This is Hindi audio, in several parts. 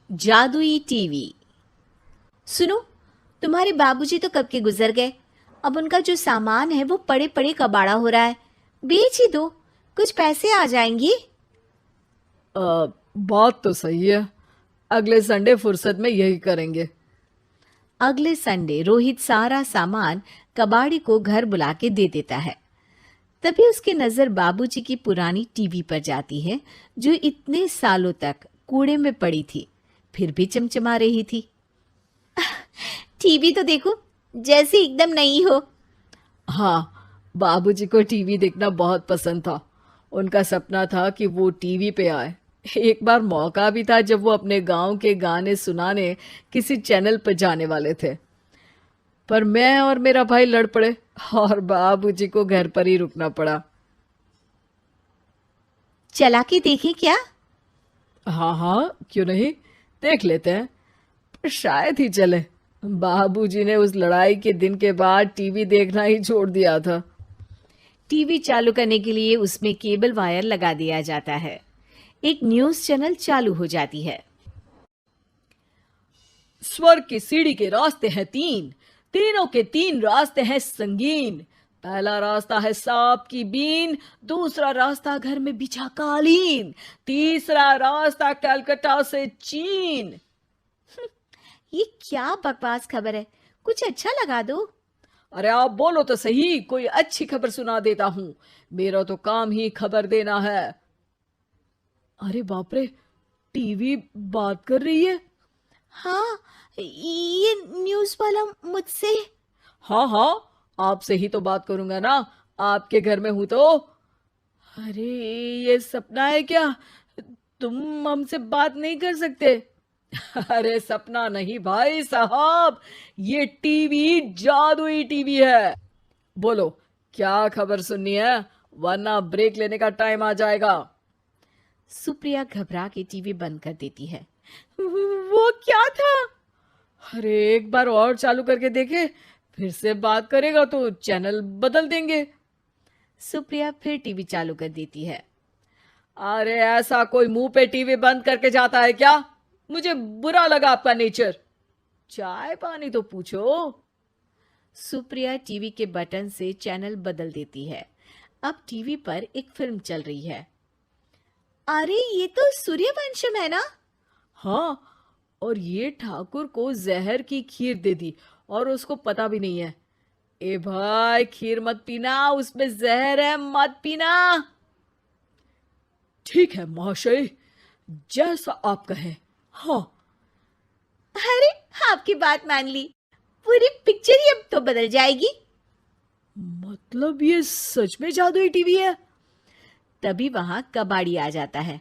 जादुई टीवी। सुनो, तुम्हारे बाबूजी तो कब के गुजर गए। अब उनका जो सामान है वो पड़े पड़े कबाड़ा हो रहा है। बेच ही दो, कुछ पैसे आ जाएंगी। बात तो सही है। अगले संडे फुर्सत में यही करेंगे। अगले संडे रोहित सारा सामान कबाड़ी को घर बुला के दे देता है। तभी उसकी नजर बाबूजी की पुरानी टीवी पर जाती है, जो इतने सालों तक कूड़े में पड़ी थी, फिर भी चमचमा रही थी। टीवी तो देखो, जैसे एकदम नई हो। हाँ, बाबूजी को टीवी देखना बहुत पसंद था। उनका सपना था कि वो टीवी पे आए। एक बार मौका भी था जब वो अपने गांव के गाने सुनाने किसी चैनल पर जाने वाले थे, पर मैं और मेरा भाई लड़ पड़े और बाबूजी को घर पर ही रुकना पड़ा। चला के देखें क्या? हाँ हाँ, क्यों नहीं, देख लेते हैं। पर शायद ही चले। बाबूजी ने उस लड़ाई के दिन के बाद टीवी देखना ही छोड़ दिया था। टीवी चालू करने के लिए उसमें केबल वायर लगा दिया जाता है। एक न्यूज़ चैनल चालू हो जाती है। स्वर्ग की सीढ़ी के रास्ते हैं तीन, तीनों के तीन रास्ते हैं संगीन। पहला रास्ता है सांप की बीन, दूसरा रास्ता घर में बिछा कालीन, तीसरा रास्ता कलकत्ता से चीन। ये क्या बकवास खबर है, कुछ अच्छा लगा दो। अरे आप बोलो तो सही, कोई अच्छी खबर सुना देता हूं। मेरा तो काम ही खबर देना है। अरे बाप रे, टीवी बात कर रही है। हाँ, ये न्यूज़ वाला मुझसे। हाँ हाँ, आपसे ही तो बात करूंगा ना, आपके घर में हूं तो। अरे, ये सपना है क्या? तुम हमसे बात नहीं कर सकते? अरे सपना नहीं भाई साहब, ये टीवी जादुई टीवी है। बोलो, क्या खबर सुननी है, वरना ब्रेक लेने का टाइम आ जाएगा। सुप्रिया घबरा के टीवी बंद कर देती है। वो क्या था? अरे एक बार और चालू करके देखे, फिर से बात करेगा तो चैनल बदल देंगे। सुप्रिया फिर टीवी चालू कर देती है। अरे ऐसा कोई मुंह पे टीवी बंद करके जाता है क्या? मुझे बुरा लगा आपका नेचर। चाय पानी तो पूछो। सुप्रिया टीवी के बटन से चैनल बदल देती है। अब टीवी पर एक फिल्म चल रही है। अरे ये तो सूर्यवंशम है ना? हाँ, और ये ठाकुर को जहर की खीर दे दी और उसको पता भी नहीं है। ए भाई, खीर मत पीना, उसमें जहर है, मत पीना। ठीक है महाशय, जैसा आप कहें। हाँ। अरे, आपकी बात मान ली, पूरी पिक्चर ही अब तो बदल जाएगी। मतलब ये सच में जादुई टीवी है? तभी वहां कबाड़ी आ जाता है।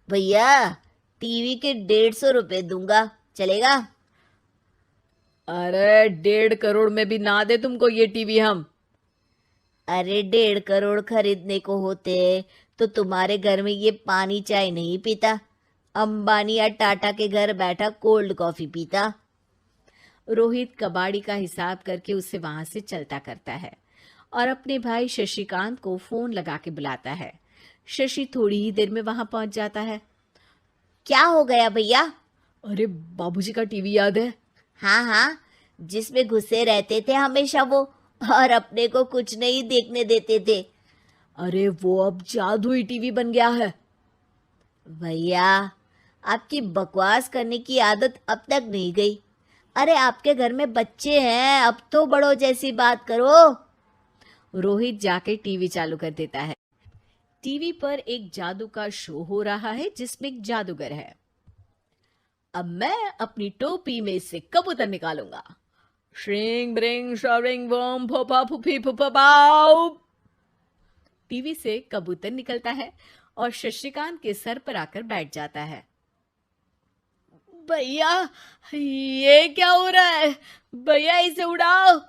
भैया, टीवी के 150 रुपए दूंगा, चलेगा? अरे 1.5 करोड़ में भी ना दे तुमको ये टीवी हम। अरे 1.5 करोड़ खरीदने को होते तो तुम्हारे घर में ये पानी चाय नहीं पीता, अंबानी या टाटा के घर बैठा कोल्ड कॉफी पीता। रोहित कबाड़ी का हिसाब करके उसे वहां से चलता करता है और अपने भाई शशिकांत को फोन लगा के बुलाता है। शशि थोड़ी ही देर में वहां पहुंच जाता है। क्या हो गया भैया? अरे बाबूजी का टीवी याद है? हाँ हाँ, जिसमें घुसे रहते थे हमेशा वो, और अपने को कुछ नहीं देखने देते थे। अरे वो अब जादुई टीवी बन गया है। भैया, आपकी बकवास करने की आदत अब तक नहीं गई। अरे आपके घर में बच्चे हैं, अब तो बड़ों जैसी बात करो। रोहित जाके टीवी चालू कर देता है। टीवी पर एक जादू का शो हो रहा है जिसमें एक जादूगर है। अब मैं अपनी टोपी में से कबूतर निकालूंगा। श्रिंग ब्रिंग शरिंग बम फोपा फुफी फुफा पाउ। टीवी से कबूतर निकलता है और शशिकांत के सर पर आकर बैठ जाता है। भैया, ये क्या हो रहा है? भैया इसे उड़ाओ।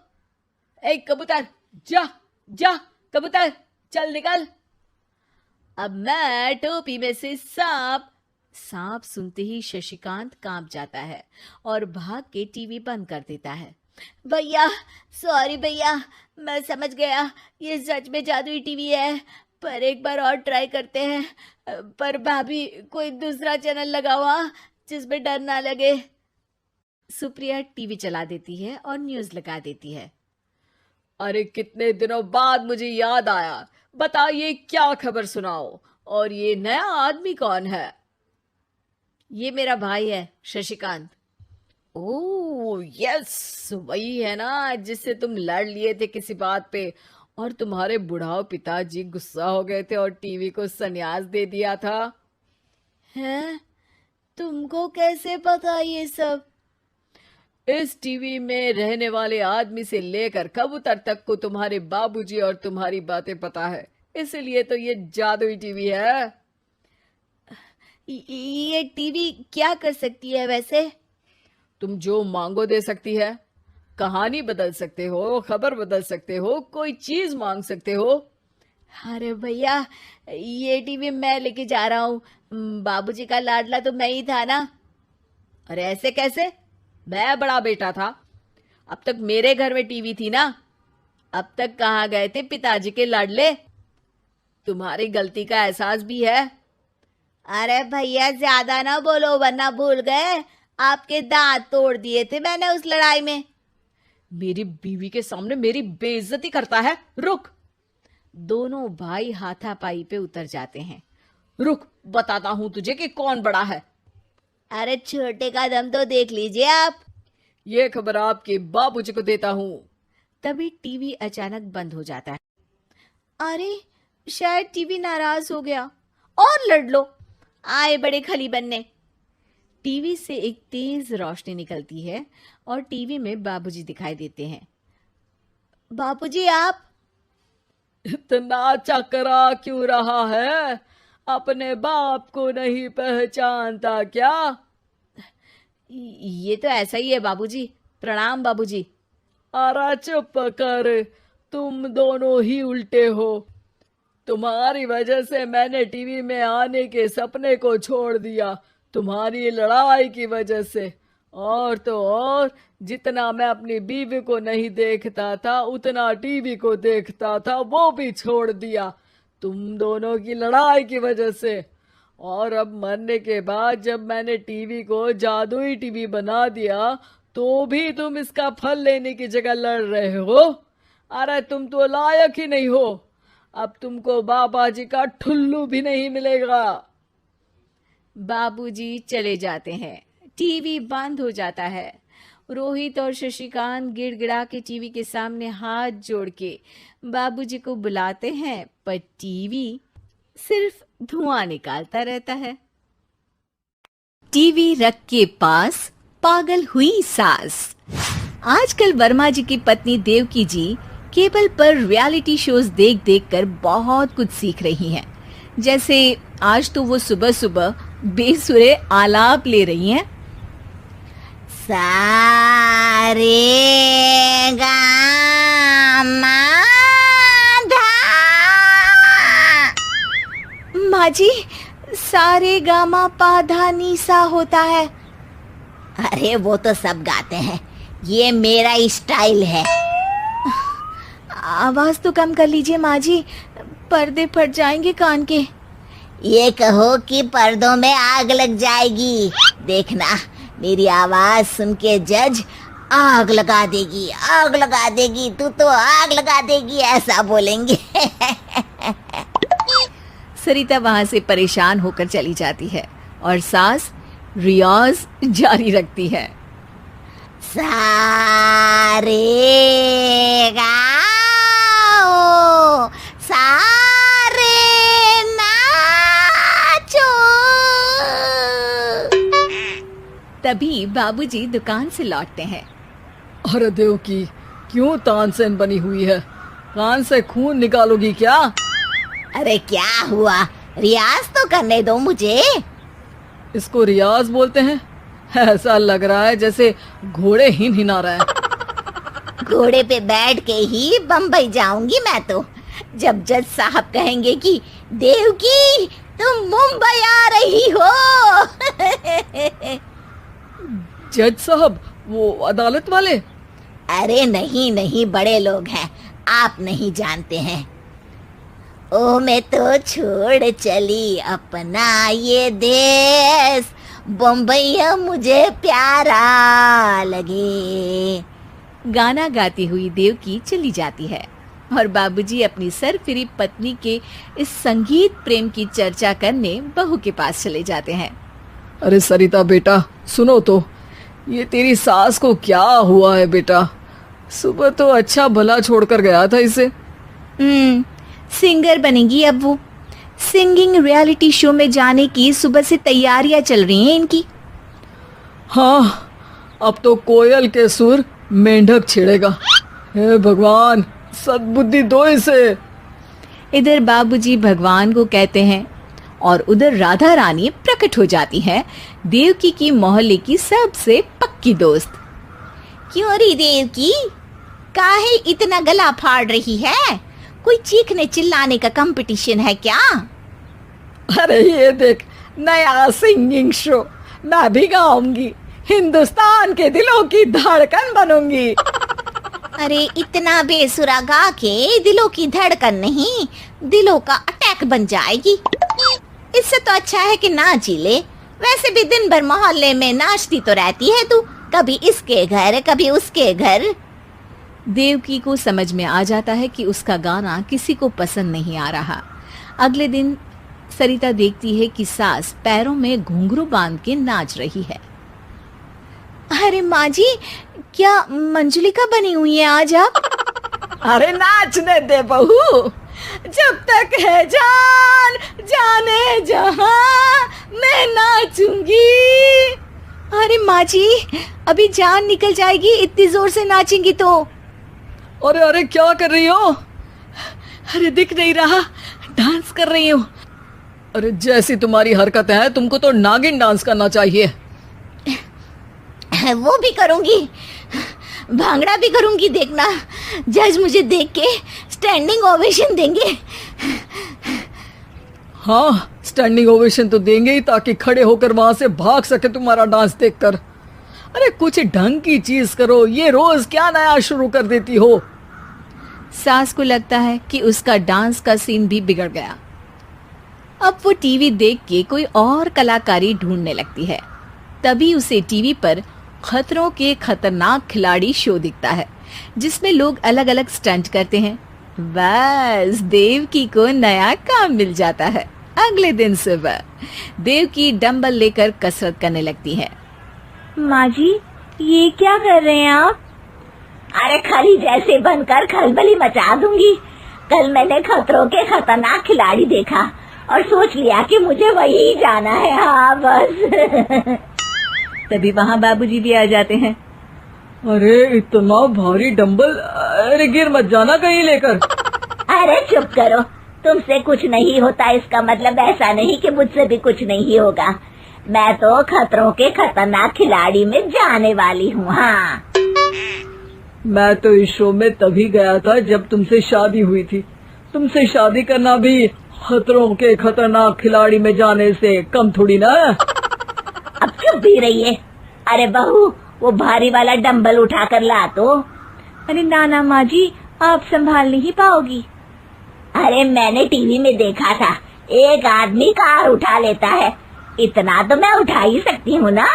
ए कबूतर, जा जा, कबूतर चल निकल। अब मैं टोपी में से सांप। सांप सुनते ही शशिकांत कांप जाता है और भाग के टीवी बंद कर देता है। भैया, सॉरी भैया, मैं समझ गया ये सच में जादुई टीवी है, पर एक बार और ट्राई करते हैं। पर भाभी, कोई दूसरा चैनल लगा हुआ, जिसमें डर ना लगे। सुप्रिया टीवी चला देती है और न्यूज लगा देती है। अरे कितने दिनों बाद मुझे याद आया, बताइए क्या खबर सुनाओ। और ये नया आदमी कौन है? ये मेरा भाई है शशिकांत। ओह यस, वही है ना जिससे तुम लड़ लिए थे किसी बात पे, और तुम्हारे बुढ़ाओ पिताजी गुस्सा हो गए थे और टीवी को संन्यास दे दिया था। हैं? तुमको कैसे पता ये सब? इस टीवी में रहने वाले आदमी से लेकर कबूतर तक को तुम्हारे बाबूजी और तुम्हारी बातें पता है, इसलिए तो ये जादुई टीवी है। ये टीवी क्या कर सकती है वैसे? तुम जो मांगो दे सकती है। कहानी बदल सकते हो, खबर बदल सकते हो, कोई चीज मांग सकते हो। अरे भैया, ये टीवी मैं लेके जा रहा हूँ। बाबूजी का लाडला तो मैं ही था ना। अरे ऐसे कैसे? मैं बड़ा बेटा था, अब तक मेरे घर में टीवी थी ना। अब तक कहाँ गए थे पिताजी के लाडले? तुम्हारी गलती का एहसास भी है। अरे भैया, ज्यादा ना बोलो वरना भूल गए आपके दांत तोड़ दिए थे मैंने उस लड़ाई में। मेरी बीवी के सामने मेरी बेइज्जती करता है। रुक। दोनों भाई हाथापाई पे उतर जाते हैं। रुक, बताता हूं तुझे कि कौन बड़ा है। अरे छोटे का दम तो देख लीजिए आप। ये खबर आपके बाबूजी को देता हूं। तभी टीवी अचानक बंद हो जाता है। अरे शायद टीवी नाराज हो गया। और लड़ लो, आए बड़े खली बनने। टीवी से एक तेज रोशनी निकलती है और टीवी में बाबूजी दिखाई देते हैं। बापूजी आप? इतना चकरा क्यों रहा है? अपने बाप को नहीं पहचानता क्या? ये तो ऐसा ही है बाबूजी। प्रणाम बाबूजी। अरे चुप कर, तुम दोनों ही उल्टे हो। तुम्हारी वजह से मैंने टीवी में आने के सपने को छोड़ दिया, तुम्हारी लड़ाई की वजह से। और तो और, जितना मैं अपनी बीवी को नहीं देखता था उतना टीवी को देखता था, वो भी छोड़ दिया तुम दोनों की लड़ाई की वजह से। और अब मरने के बाद जब मैंने टीवी को जादुई टीवी बना दिया तो भी तुम इसका फल लेने की जगह लड़ रहे हो। अरे तुम तो लायक ही नहीं हो। अब तुमको बाबा जी का ठुल्लू भी नहीं मिलेगा। बाबूजी चले जाते हैं। टीवी बंद हो जाता है। रोहित और शशिकांत गिड़गिड़ा के टीवी के सामने हाथ जोड़ के बाबूजी को बुलाते हैं, पर टीवी सिर्फ धुआं निकालता रहता है। टीवी रख के पास पागल हुई सास। आजकल वर्मा जी की पत्नी देवकी जी केबल पर रियलिटी शोज देख देख कर बहुत कुछ सीख रही हैं। जैसे आज तो वो सुबह सुबह बेसुरे आलाप ले रही हैं। सा रे गा मा धा। माँ जी, सारे गामा पा धा नी सा होता है। अरे वो तो सब गाते हैं, ये मेरा स्टाइल है। आवाज तो कम कर लीजिए माँ जी, पर्दे फट जाएंगे कान के। ये कहो कि पर्दों में आग लग जाएगी। देखना, मेरी आवाज सुन के जज आग लगा देगी, आग लगा देगी, तू तो आग लगा देगी, ऐसा बोलेंगे। सरिता वहां से परेशान होकर चली जाती है और सास रियाज जारी रखती है। सा रे गा ओ, सा रे नाचो। तभी बाबूजी दुकान से लौटते हैं। अरे देवकी, क्यों तानसेन बनी हुई है? कान से खून निकालोगी क्या? अरे क्या हुआ, रियाज तो करने दो मुझे। इसको रियाज बोलते हैं? ऐसा लग रहा है जैसे घोड़े हिना रहा है। घोड़े पे बैठ के ही बम्बई जाऊंगी मैं तो, जब जज साहब कहेंगे कि देवकी तुम मुंबई आ रही हो। जज साहब, वो अदालत वाले? अरे नहीं नहीं, बड़े लोग हैं, आप नहीं जानते हैं। ओ मैं तो छोड़ चली अपना ये देश, बम्बैया मुझे प्यारा लगे। गाना गाती हुई देवकी चली जाती है और बाबूजी अपनी सरफिरी पत्नी के इस संगीत प्रेम की चर्चा करने बहू के पास चले जाते हैं। अरे सरिता बेटा, सुनो तो, ये तेरी सास को क्या हुआ है बेटा? सुबह तो अच्छा भला छोड़कर गया था इसे। सिंगर बनेगी अब वो। सिंगिंग रियलिटी शो में जाने की सुबह से तैयारियां चल रही हैं इनकी। हाँ, अब तो कोयल के सुर मेंढक छेड़ेगा। हे भगवान, सद्बुद्धि दो इसे। इधर बाबूजी भगवान को कहते हैं और उधर राधा रानी प्रकट हो जाती है, देवकी की मोहल्ले की सबसे पक्की दोस्त। क्यों री देवकी, काहे इतना गला फाड़ रही है? कोई चीखने चिल्लाने का कंपटीशन है क्या? अरे ये देख, नया सिंगिंग शो, मैं भी गाऊंगी, हिंदुस्तान के दिलों की धड़कन बनूंगी। अरे इतना बेसुरा गा के दिलों की धड़कन नहीं, दिलों का अटैक बन जाएगी। इससे तो अच्छा है कि नाच ही ले। वैसे भी दिन भर मोहल्ले में नाचती तो रहती है तू, कभी इसके घर कभी उसके घर। देवकी को समझ में आ जाता है कि उसका गाना किसी को पसंद नहीं आ रहा। अगले दिन सरिता देखती है कि सास पैरों में घुंघरू बांध के नाच रही है। अरे माँ जी, क्या मंजुलिका बनी हुई है आज आप? अरे नाचने दे बहू, जब तक है जान जाने जहां मैं नाचूंगी। अरे माँ जी, अभी जान निकल जाएगी इतनी जोर से नाचेंगी तो। अरे अरे क्या कर रही हो? अरे दिख नहीं रहा, डांस कर रही हूँ। अरे जैसी तुम्हारी हरकत है, तुमको तो नागिन डांस करना चाहिए। वो भी करूंगी, भांगड़ा भी करूंगी, देखना जज मुझे देख के स्टैंडिंग ओवेशन देंगे। हाँ, स्टैंडिंग ओवेशन तो देंगे ही, ताकि खड़े होकर वहां से भाग सके तुम्हारा डांस देखकर। अरे कुछ ढंग की चीज करो, ये रोज क्या नया शुरू कर देती हो? सास को लगता है कि उसका डांस का सीन भी बिगड़ गया। अब वो टीवी देख के कोई और कलाकारी ढूंढने लगती है। तभी उसे टीवी पर खतरों के खतरनाक खिलाड़ी शो दिखता है, जिसमें लोग अलग अलग स्टंट करते हैं। बस देवकी को नया काम मिल जाता है। अगले दिन सुबह देवकी डंबल लेकर कसरत करने लगती है। माँ जी, ये क्या कर रहे हैं आप? अरे खली जैसे बनकर खलबली मचा दूंगी। कल मैंने खतरों के खतरनाक खिलाड़ी देखा और सोच लिया कि मुझे वही जाना है। हाँ बस। तभी वहाँ बाबूजी भी आ जाते हैं। अरे इतना भारी डंबल, अरे गिर मत जाना कहीं लेकर। अरे चुप करो, तुमसे कुछ नहीं होता इसका मतलब ऐसा नहीं कि मुझसे भी कुछ नहीं होगा। मैं तो खतरों के खतरनाक खिलाड़ी में जाने वाली हूँ। हाँ, मैं तो इस शो में तभी गया था जब तुमसे शादी हुई थी। तुमसे शादी करना भी खतरों के खतरनाक खिलाड़ी में जाने से कम थोड़ी ना। अब चुप भी रहिए। अरे बहू, वो भारी वाला डंबल उठा कर ला तो। अरे नाना माँ जी, आप संभाल नहीं पाओगी। अरे मैंने टीवी में देखा था, एक आदमी कार उठा लेता है, इतना तो मैं उठा ही सकती हूँ ना।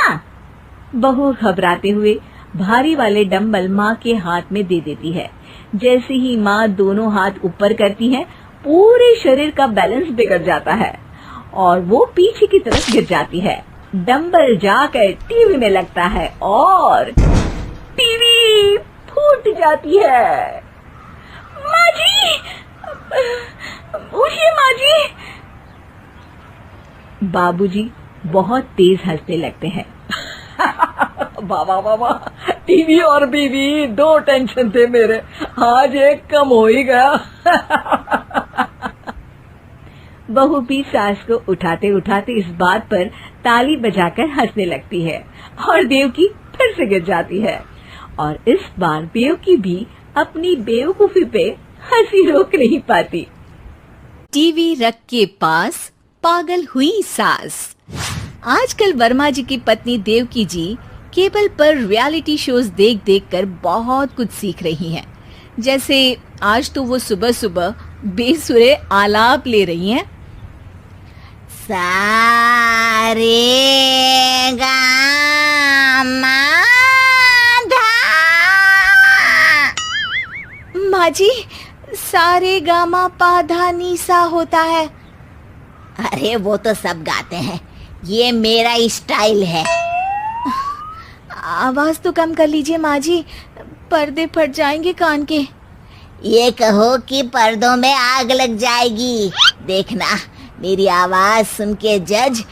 बहू घबराते हुए भारी वाले डंबल माँ के हाथ में दे देती है। जैसे ही माँ दोनों हाथ ऊपर करती है, पूरे शरीर का बैलेंस बिगड़ जाता है और वो पीछे की तरफ गिर जाती है। डंबल जाकर टीवी में लगता है और टीवी फूट जाती है। माँ जी, उठिए माँ जी। बाबूजी बहुत तेज हंसने लगते हैं। बाबा बाबा, टीवी और बीवी दो टेंशन थे मेरे, आज एक कम हो ही गया। बहू भी सास को उठाते उठाते इस बात पर ताली बजाकर हंसने लगती है और देवकी फिर से गिर जाती है। और इस बार देवकी भी अपनी बेवकूफी पे हंसी रोक नहीं पाती। टीवी रख के पास पागल हुई सास। आजकल वर्मा जी की पत्नी देवकी जी केबल पर रियलिटी शोज देख देख कर बहुत कुछ सीख रही हैं। जैसे आज तो वो सुबह सुबह बेसुरे आलाप ले रही हैं। सा रे गा मा धा। माँ जी, सारे गामा पाधा नीसा होता है। अरे वो तो सब गाते हैं, ये मेरा स्टाइल है। आवाज तो कम कर लीजिए माँ जी, पर्दे फट जाएंगे कान के। ये कहो कि पर्दों में आग लग जाएगी। देखना, मेरी आवाज सुन के जज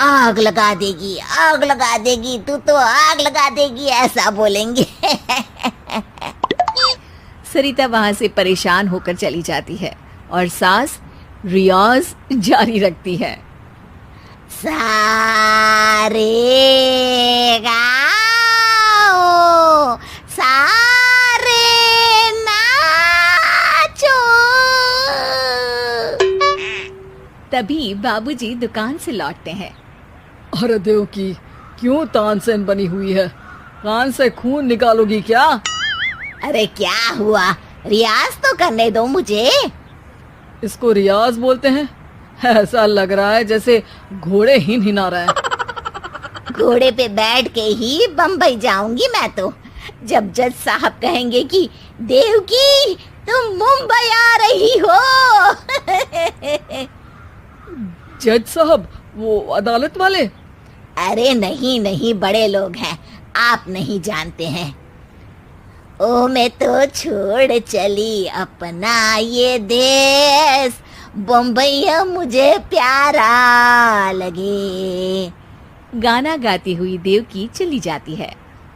आग लगा देगी, आग लगा देगी, तू तो आग लगा देगी, ऐसा बोलेंगे। सरिता वहां से परेशान होकर चली जाती है और सास रियाज जारी रखती है। सा रे गा ओ, सा रे नाचो। तभी बाबूजी दुकान से लौटते हैं। अरे देव की, क्यों तानसेन बनी हुई है? कान से खून निकालोगी क्या? अरे क्या हुआ, रियाज तो करने दो मुझे। इसको रियाज बोलते हैं? ऐसा लग रहा है जैसे घोड़े हिना रहा है। घोड़े पे बैठ के ही बम्बई जाऊंगी मैं तो, जब जज साहब कहेंगे कि देवकी तुम मुंबई आ रही हो। जज साहब, वो अदालत वाले? अरे नहीं नहीं, बड़े लोग हैं, आप नहीं जानते हैं। ओ मैं तो छोड़ चली अपना ये देश, बम्बई मुझे प्यारा लगे। गाना गाती हुई देवकी चली जाती है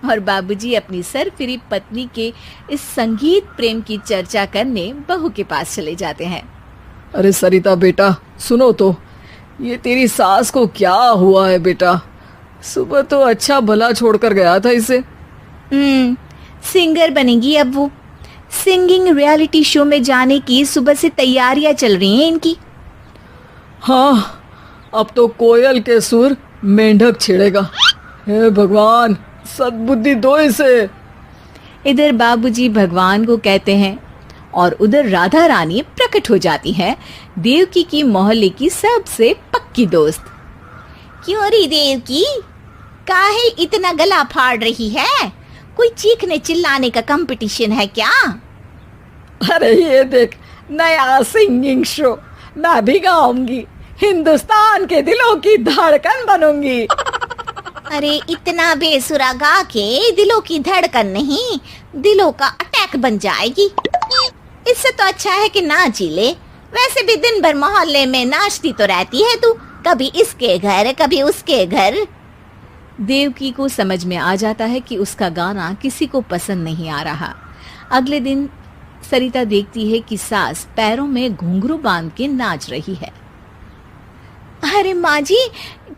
और बाबूजी अपनी सरफिरी पत्नी के इस संगीत प्रेम की चर्चा करने बहू के पास चले जाते हैं। अरे सरिता बेटा, सुनो तो, ये तेरी सास को क्या हुआ है बेटा? सुबह तो अच्छा भला छोड़कर गया था इसे। सिंगर बनेगी अब वो। सिंगिंग रियलिटी शो में जाने की सुबह से तैयारियां चल रही हैं इनकी। हाँ, अब तो कोयल के सुर मेंढक छेड़ेगा। हे भगवान, सद्बुद्धि दो इसे। इधर बाबूजी भगवान को कहते हैं और उधर राधा रानी प्रकट हो जाती है, देवकी की मोहल्ले की सबसे पक्की दोस्त। क्यों री देवकी, काहे इतना गला फाड़ रही है? कोई चीखने चिल्लाने का कंपटीशन है क्या? अरे ये देख, नया सिंगिंग शो, मैं भी गाऊंगी, हिंदुस्तान के दिलों की धड़कन बनूंगी। अरे इतना बेसुरा गा के दिलों की धड़कन नहीं, दिलों का अटैक बन जाएगी। इससे तो अच्छा है कि नाच ही ले। वैसे भी दिन भर मोहल्ले में नाचती तो रहती है तू, कभी इसके घर कभी उसके घर। देवकी को समझ में आ जाता है कि उसका गाना किसी को पसंद नहीं आ रहा। अगले दिन सरिता देखती है कि सास पैरों में घुंघरू बांध के नाच रही है। अरे माँ जी,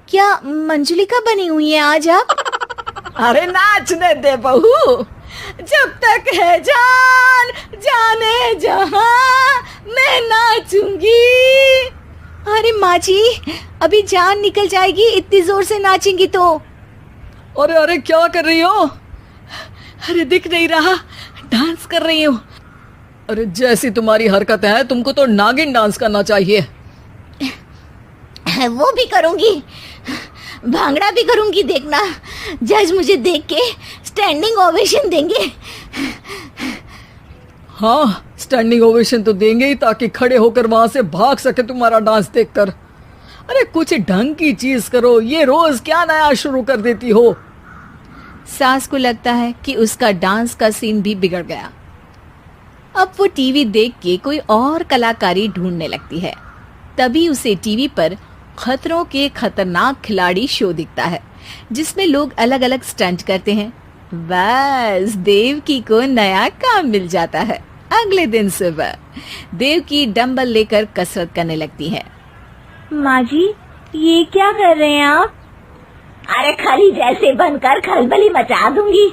क्या मंजुलिका बनी हुई है आज आप? अरे नाचने दे बहू, जब तक है जान जाने जहां मैं नाचूंगी। अरे माँ जी, अभी जान निकल जाएगी इतनी जोर से नाचेंगी तो। अरे अरे, क्या कर रही हो? अरे दिख नहीं रहा, डांस कर रही हूँ। अरे जैसी तुम्हारी हरकत है, तुमको तो नागिन डांस करना चाहिए। वो भी करूंगी, भांगड़ा भी करूंगी। देखना, जज मुझे देख के स्टैंडिंग ओवेशन देंगे। हाँ, स्टैंडिंग ओवेशन तो देंगे ही, ताकि खड़े होकर वहां से भाग सके तुम्हारा डांस देखकर। अरे कुछ ढंग की चीज करो, ये रोज क्या नया शुरू कर देती हो? सास को लगता है कि उसका डांस का सीन भी बिगड़ गया। अब वो टीवी देख के कोई और कलाकारी ढूंढने लगती है। तभी उसे टीवी पर खतरों के खतरनाक खिलाड़ी शो दिखता है, जिसमें लोग अलग अलग स्टंट करते हैं। बस देवकी को नया काम मिल जाता है। अगले दिन सुबह देवकी डंबल लेकर कसरत करने लगती है। माँ जी, ये क्या कर रहे हैं आप? अरे खली जैसे बनकर खलबली मचा दूंगी।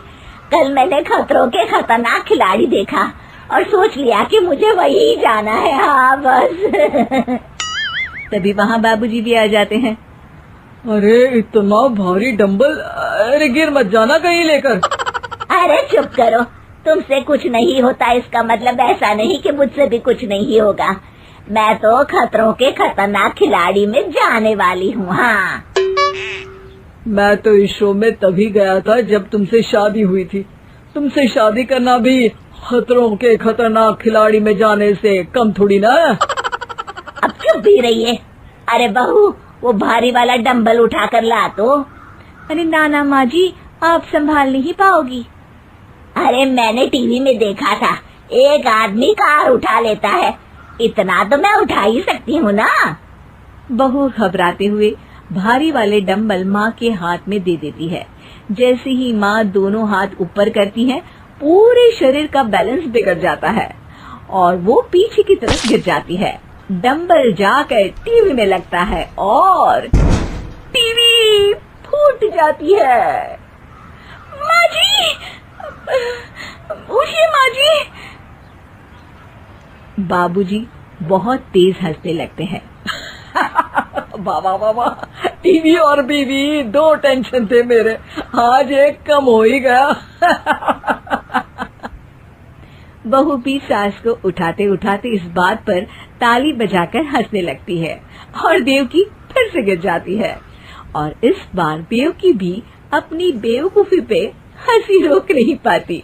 कल मैंने खतरों के खतरनाक खिलाड़ी देखा और सोच लिया कि मुझे वही जाना है। हाँ बस। तभी वहाँ बाबूजी भी आ जाते हैं। अरे इतना भारी डंबल, अरे गिर मत जाना कहीं लेकर। अरे चुप करो, तुमसे कुछ नहीं होता इसका मतलब ऐसा नहीं कि मुझसे भी कुछ नहीं होगा। मैं तो खतरों के खतरनाक खिलाड़ी में जाने वाली हूँ। हाँ, मैं तो इस शो में तभी गया था जब तुमसे शादी हुई थी। तुमसे शादी करना भी खतरों के खतरनाक खिलाड़ी में जाने से कम थोड़ी ना। अब चुप भी रहिए। अरे बहू, वो भारी वाला डंबल उठाकर ला तो। अरे ना माँ जी, आप संभाल नहीं पाओगी। अरे मैंने टीवी में देखा था, एक आदमी कार उठा लेता है, इतना तो मैं उठा ही सकती हूँ ना। बहू घबराते हुए भारी वाले डंबल माँ के हाथ में दे देती है। जैसे ही माँ दोनों हाथ ऊपर करती है, पूरे शरीर का बैलेंस बिगड़ जाता है और वो पीछे की तरफ गिर जाती है। डंबल जाकर टीवी में लगता है और टीवी फूट जाती है। माँ जी, उठिए माँ जी। बाबूजी बहुत तेज हंसने लगते हैं। बाबा बाबा, टीवी और बीवी दो टेंशन थे मेरे, आज एक कम हो ही गया। बहू भी सास को उठाते उठाते इस बात पर ताली बजाकर हंसने लगती है और देवकी फिर से गिर जाती है। और इस बार देवकी भी अपनी बेवकूफी पे हंसी रोक नहीं पाती।